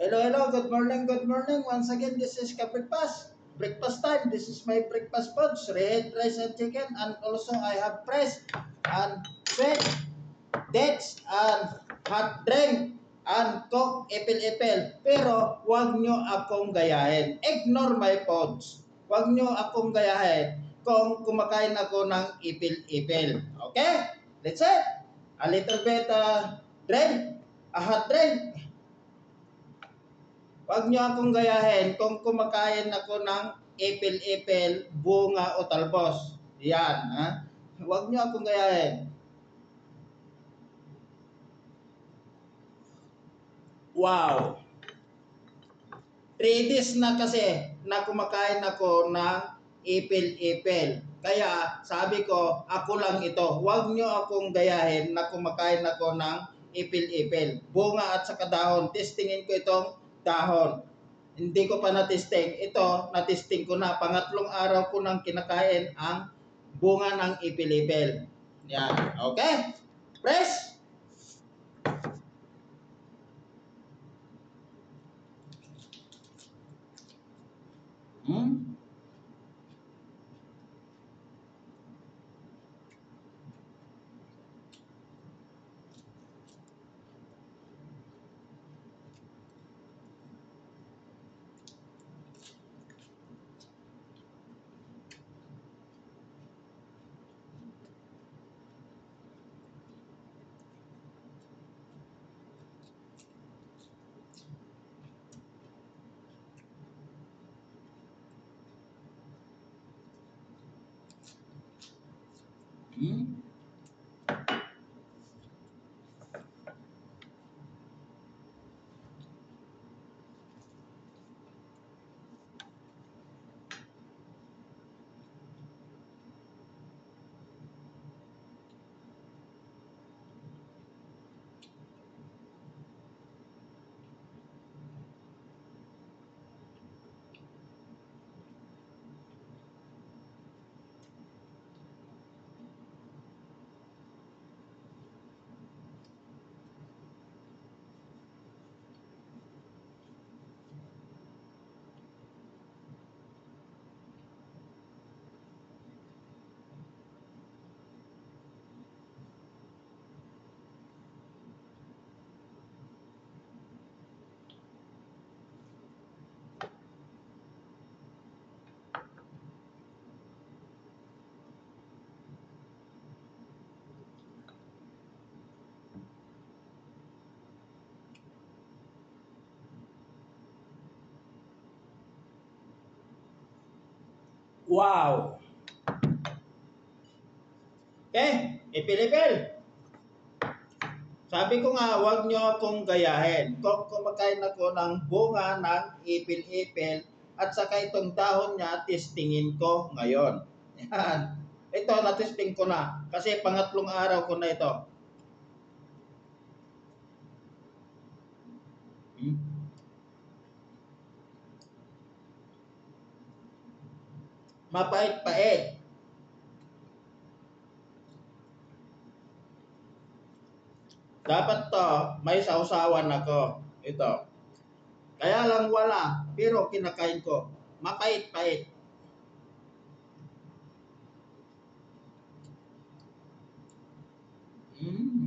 Hello, hello. Good morning, good morning. Once again, this is Kapitpas. Breakfast time. This is my breakfast foods. Red rice and chicken. And also, I have fresh and sweet dates and hot drink and coke ipil-ipil. Pero, huwag nyo akong gayahin. Ignore my foods. Huwag nyo akong gayahin kung kumakain ako ng ipil-ipil. Okay? Let's it. A little bit drink. A hot drink. Huwag niyo akong gayahin kung kumakain ako ng ipil-ipil, bunga o talbos. Yan, ha? Huwag niyo akong gayahin. Wow! 3 days na kasi na kumakain ako ng ipil-ipil. Kaya sabi ko, ako lang ito. Huwag niyo akong gayahin na kumakain ako ng ipil-ipil. Bunga at saka dahon. Testingin ko itong dahon. Hindi ko pa na-testing. Ito, na-testing ko na. Pangatlong araw ko nang kinakain ang bunga ng ipil-ipil. Yan. Okay? Press. Hmm? Hmm? Wow! Okay? Ipil-ipil. Sabi ko nga, huwag nyo akong gayahin. Kung kumakain ako ng bunga ng ipil-ipil at saka itong dahon niya, testingin ko ngayon. Yan. Ito, na-testing ko na. Kasi pangatlong araw ko na ito. Hmm? Mapait-pait. Dapat to, may sausawan ako. Ito. Kaya lang wala, pero kinakain ko. Mapait-pait. Mm.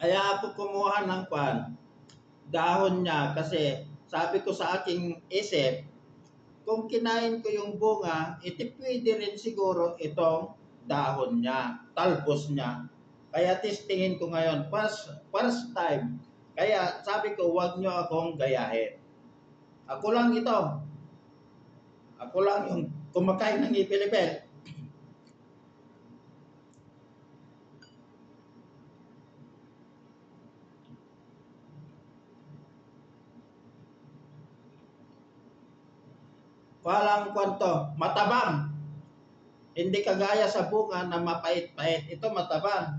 Kaya ako kumuha ng dahon niya kasi sabi ko sa aking isip, kung kinain ko yung bunga, iti pwede rin siguro itong dahon niya, talbos niya. Kaya testingin ko ngayon, first time. Kaya sabi ko, wag nyo akong gayahin. Ako lang ito. Ako lang yung kumakain ng ipilipil. Walang kwento, matabang. Hindi kagaya sa bunga na mapait-pait. Ito matabang.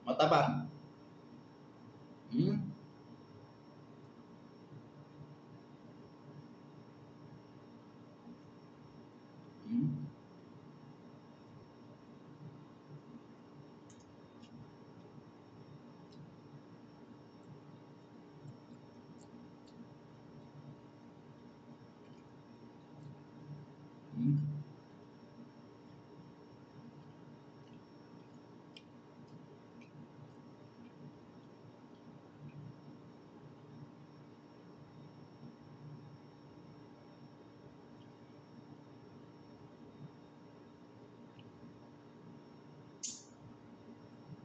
Matabang. Hmm? Hmm? Hmm?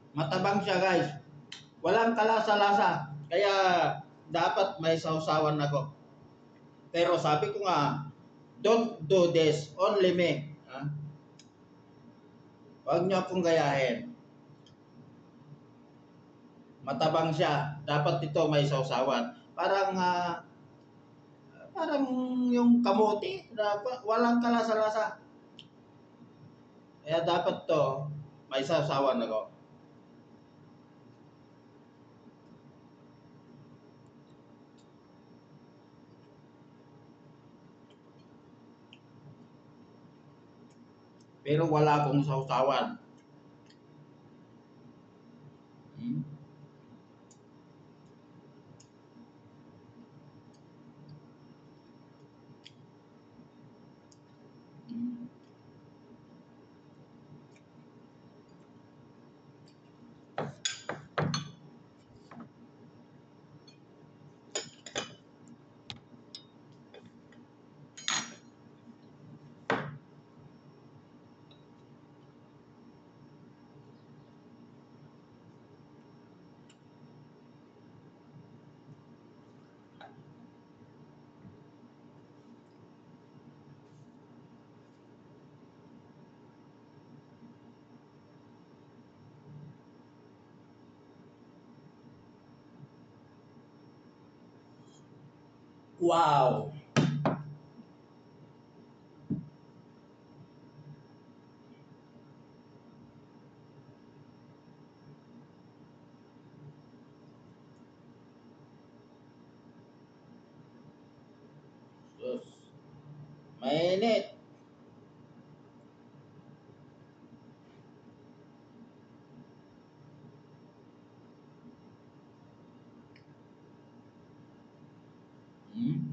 Matabang siya guys. Walang kalasa-lasa. Kaya dapat may sausawan ako. Pero sabi ko nga, don't do this, only me. Ha? Huwag niyo akong gayahin. Matabang siya. Dapat ito may sausawan. Parang yung kamote, walang kalasa-lasa. Kaya dapat to may sausawan ako. Pero wala akong sausawan. Hmm? Hmm? Wow! Sus. Mainit. Hmm?